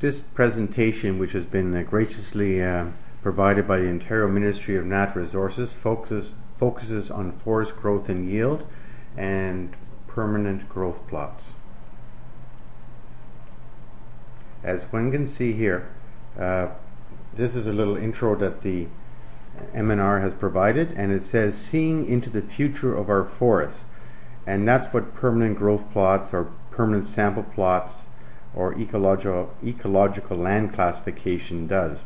This presentation, which has been graciously provided by the Ontario Ministry of Natural Resources, focuses on forest growth and yield and permanent growth plots. As one can see here, this is a little intro that the OMNR has provided, and it says seeing into the future of our forests, and that's what permanent growth plots or permanent sample plots or ecological land classification does.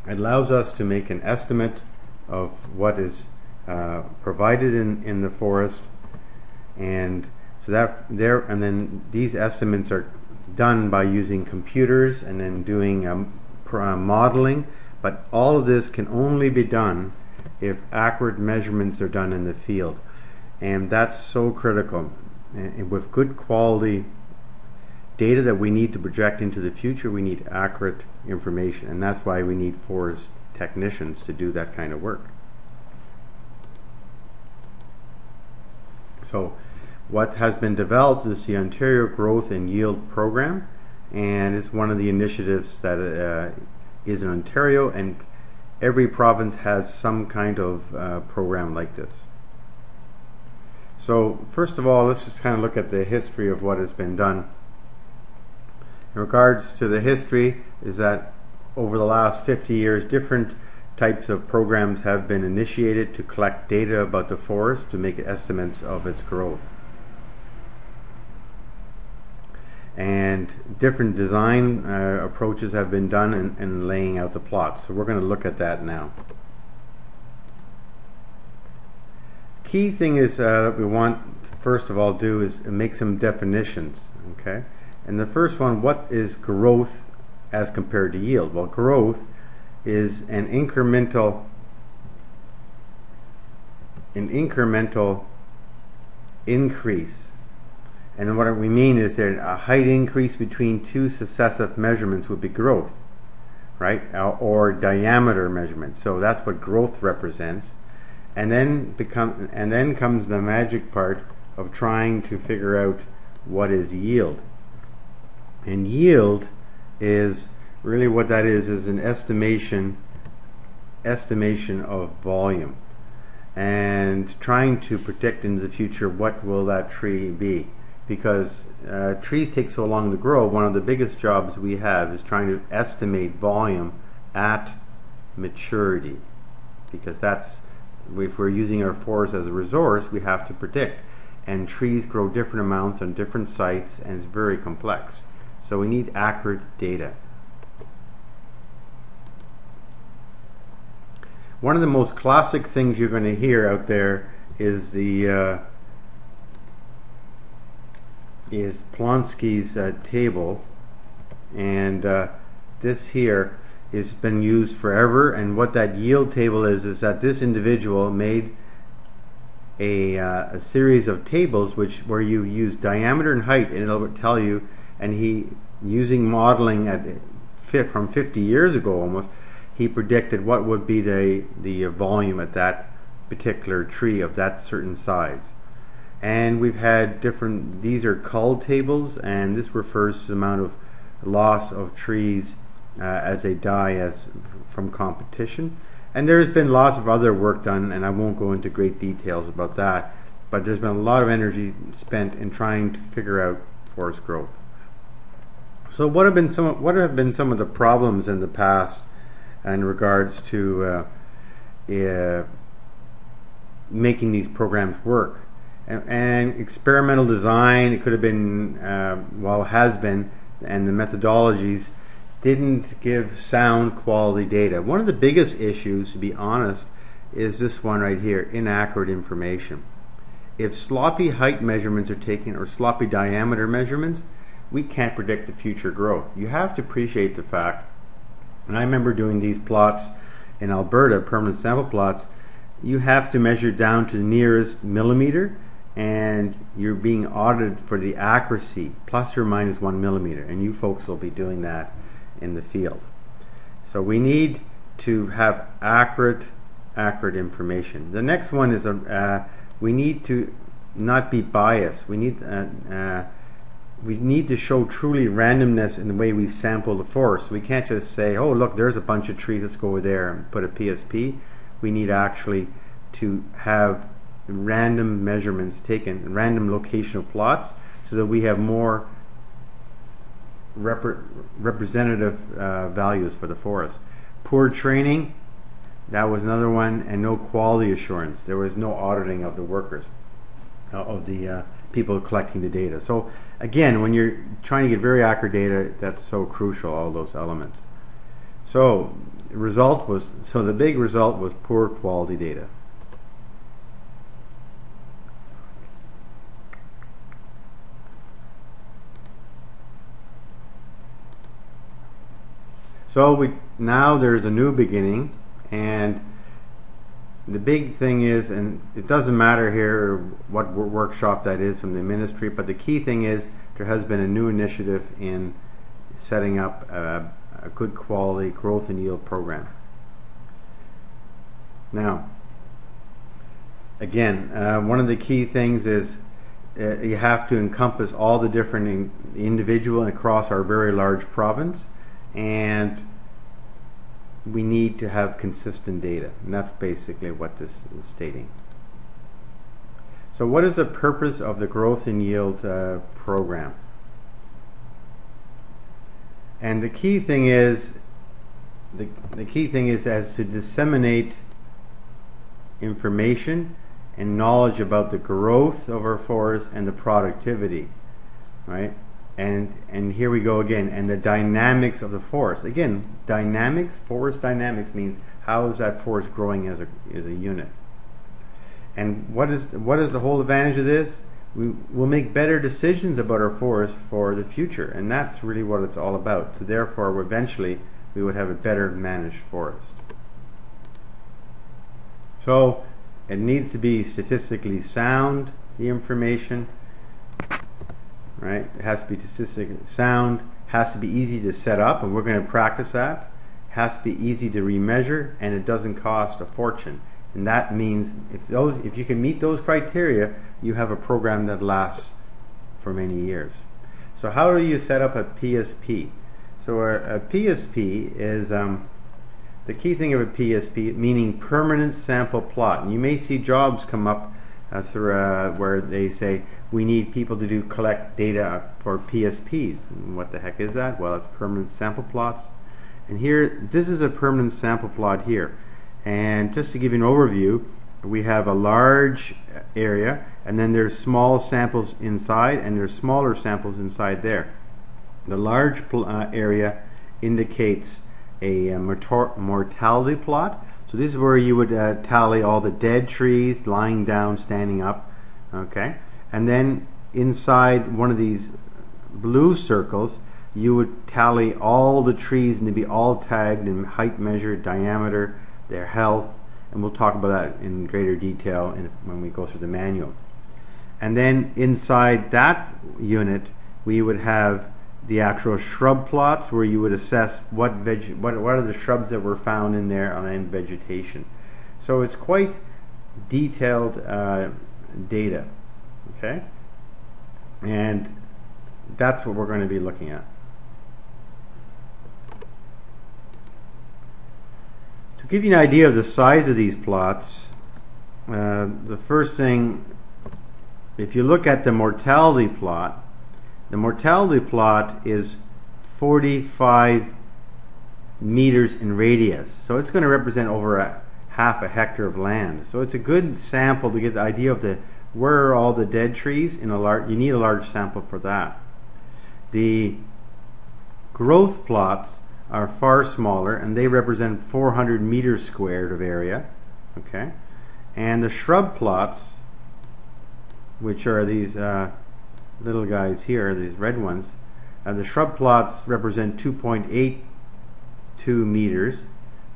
It allows us to make an estimate of what is provided in the forest, and so and then these estimates are done by using computers and then doing modeling, but all of this can only be done if accurate measurements are done in the field, and that's so critical. And with good quality data that we need to project into the future, we need accurate information, and that's why we need forest technicians to do that kind of work. So what has been developed is the Ontario Growth and Yield Program, and it's one of the initiatives that is in Ontario, and every province has some kind of program like this. So first of all, let's just kind of look at the history of what has been done. In regards to the history, is that over the last 50 years, different types of programs have been initiated to collect data about the forest to make estimates of its growth. And different design approaches have been done in laying out the plots. So we're going to look at that now. Key thing is we want to first of all do is make some definitions. Okay, and the first one, what is growth as compared to yield? Well, growth is an incremental increase. And what we mean is that a height increase between two successive measurements would be growth, right? Or diameter measurement. So that's what growth represents. And then comes the magic part of trying to figure out what is yield. And yield is really what that is an estimation of volume, and trying to predict into the future what will that tree be. Because trees take so long to grow, one of the biggest jobs we have is trying to estimate volume at maturity, because that's, if we're using our forest as a resource, we have to predict, and trees grow different amounts on different sites, and it's very complex, so we need accurate data. One of the most classic things you're going to hear out there is the is Plonsky's table, and this here has been used forever. And what that yield table is that this individual made a series of tables where you use diameter and height, and it'll tell you. And he, using modeling from 50 years ago almost, he predicted what would be the volume at that particular tree of that certain size. And we've had different, these are cull tables, and this refers to the amount of loss of trees as they die from competition. And there's been lots of other work done, and I won't go into great details about that, but there's been a lot of energy spent in trying to figure out forest growth. So what have been some of the problems in the past in regards to making these programs work? And experimental design, it could have been, has been, and the methodologies didn't give sound quality data. One of the biggest issues, to be honest, is this one right here, inaccurate information. If sloppy height measurements are taken, or sloppy diameter measurements, we can't predict the future growth. You have to appreciate the fact, and I remember doing these plots in Alberta, permanent sample plots, you have to measure down to the nearest millimeter, and you're being audited for the accuracy, plus or minus 1 millimeter, and you folks will be doing that in the field. So we need to have accurate information. The next one is we need to not be biased. We need we need to show truly randomness in the way we sample the forest. We can't just say, oh look, there's a bunch of trees, let's go over there and put a PSP. We need actually to have random measurements taken, random locational plots, so that we have more representative values for the forest. Poor training, that was another one, and no quality assurance. There was no auditing of the workers, of the people collecting the data. So again, when you're trying to get very accurate data, that's so crucial, all those elements. So the big result was poor quality data. So now there's a new beginning, and the big thing is, and it doesn't matter here what workshop that is from the ministry, but the key thing is there has been a new initiative in setting up a good quality growth and yield program. Now, again, one of the key things is you have to encompass all the different individual across our very large province, and we need to have consistent data, and that's basically what this is stating. So what is the purpose of the growth and yield program? And the key thing is as to disseminate information and knowledge about the growth of our forests and the productivity, right? And here we go again, and the dynamics of the forest. Again, dynamics, forest dynamics means how is that forest growing as a unit. And what is the whole advantage of this? We will make better decisions about our forest for the future, and that's really what it's all about. So therefore, eventually, we would have a better managed forest. So it needs to be statistically sound, the information. Right? It has to be statistically sound, has to be easy to set up, and we're going to practice that. It has to be easy to remeasure, and it doesn't cost a fortune. And that means if you can meet those criteria, you have a program that lasts for many years. So how do you set up a PSP? So a PSP is the key thing of a PSP, meaning permanent sample plot. And you may see jobs come up where they say we need people to collect data for PSPs. And what the heck is that? Well, it's permanent sample plots. And here, this is a permanent sample plot here. And just to give you an overview, we have a large area, and then there's small samples inside, and there's smaller samples inside there. The large area indicates a mortality plot. So this is where you would tally all the dead trees, lying down, standing up. Okay, and then inside one of these blue circles, you would tally all the trees, and they'd be all tagged in height measure, diameter, their health, and we'll talk about that in greater detail when we go through the manual. And then inside that unit, we would have the actual shrub plots, where you would assess what are the shrubs that were found in there and vegetation. So it's quite detailed data, okay? And that's what we're going to be looking at. To give you an idea of the size of these plots, the first thing, if you look at the mortality plot is 45 meters in radius. So it's going to represent over half a hectare of land. So it's a good sample to get the idea of where are all the dead trees in a large. You need a large sample for that. The growth plots are far smaller, and they represent 400 meters squared of area. Okay, and the shrub plots, which are these little guys here, these red ones, the shrub plots represent 2.82 meters.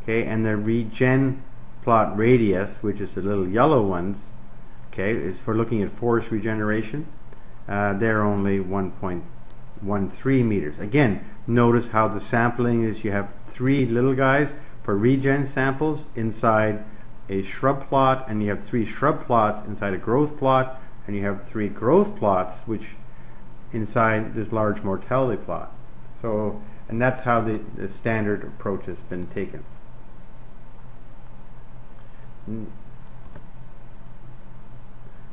Okay, and the regen plot radius, which is the little yellow ones, okay, is for looking at forest regeneration. They're only 1.13 meters. Again, notice how the sampling is. You have 3 little guys for regen samples inside a shrub plot, and you have 3 shrub plots inside a growth plot, and you have 3 growth plots, which inside this large mortality plot. So, and that's how the standard approach has been taken.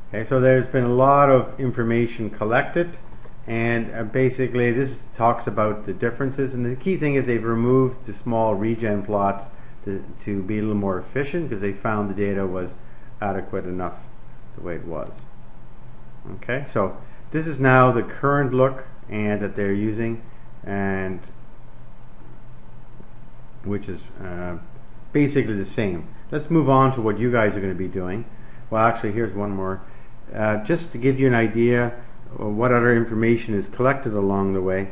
Okay, so there's been a lot of information collected, and basically this talks about the differences, and the key thing is they've removed the small regen plots to be a little more efficient, because they found the data was adequate enough the way it was. Okay, so this is now the current look and that they're using, and which is basically the same. Let's move on to what you guys are going to be doing. Well, actually, here's one more. Just to give you an idea of what other information is collected along the way.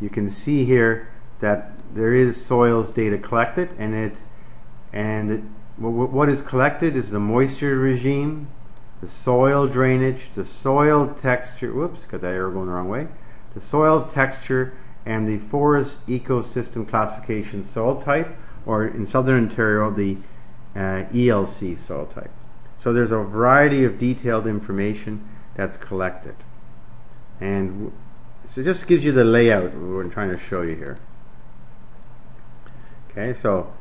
You can see here that there is soils data collected, and what is collected is the moisture regime, the soil drainage, the soil texture. Whoops, got that arrow going the wrong way. The soil texture and the forest ecosystem classification soil type, or in Southern Ontario, the ELC soil type. So there's a variety of detailed information that's collected. And so it just gives you the layout we're trying to show you here. Okay, so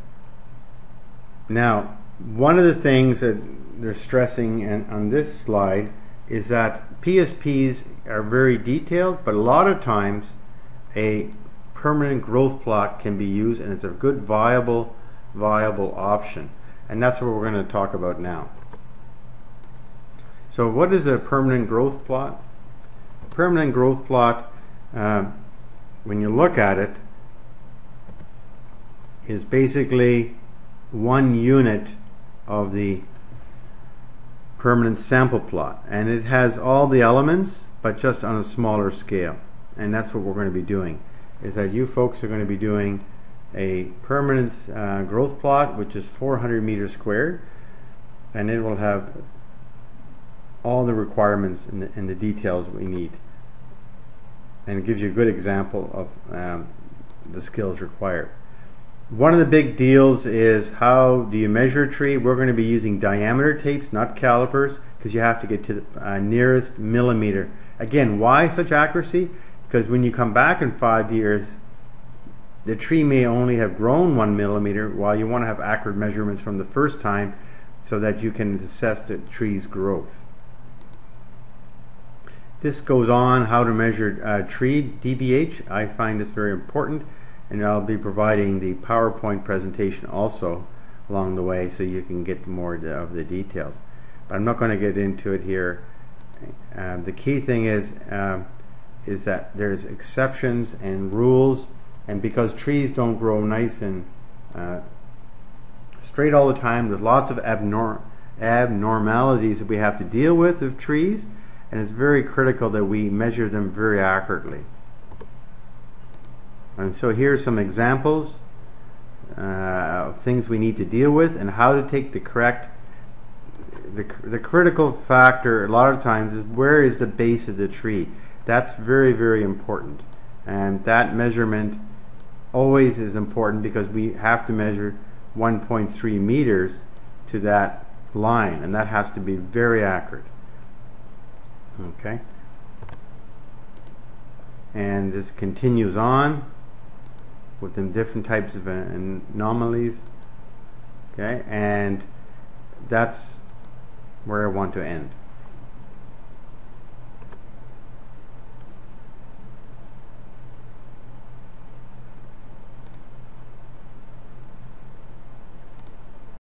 now one of the things that they're stressing on this slide is that PSPs are very detailed, but a lot of times a permanent growth plot can be used, and it's a good viable option. And that's what we're going to talk about now. So what is a permanent growth plot? A permanent growth plot, when you look at it, is basically one unit of the permanent sample plot, and it has all the elements but just on a smaller scale. And that's what we're going to be doing, is that you folks are going to be doing a permanent growth plot, which is 400 meters squared, and it will have all the requirements and the details we need, and it gives you a good example of the skills required. One of the big deals is, how do you measure a tree? We're going to be using diameter tapes, not calipers, because you have to get to the nearest millimeter. Again, why such accuracy? Because when you come back in 5 years, the tree may only have grown 1 millimeter, while you want to have accurate measurements from the first time so that you can assess the tree's growth. This goes on how to measure tree DBH. I find this very important, and I'll be providing the PowerPoint presentation also along the way, so you can get more of the details. But I'm not going to get into it here. The key thing is that there's exceptions and rules, and because trees don't grow nice and straight all the time, there's lots of abnormalities that we have to deal with trees, and it's very critical that we measure them very accurately. And so here's some examples of things we need to deal with, and how to take the correct, the critical factor a lot of times is, where is the base of the tree? That's very, very important, and that measurement always is important, because we have to measure 1.3 meters to that line, and that has to be very accurate. Okay, and this continues on with the different types of anomalies. Okay, and that's where I want to end.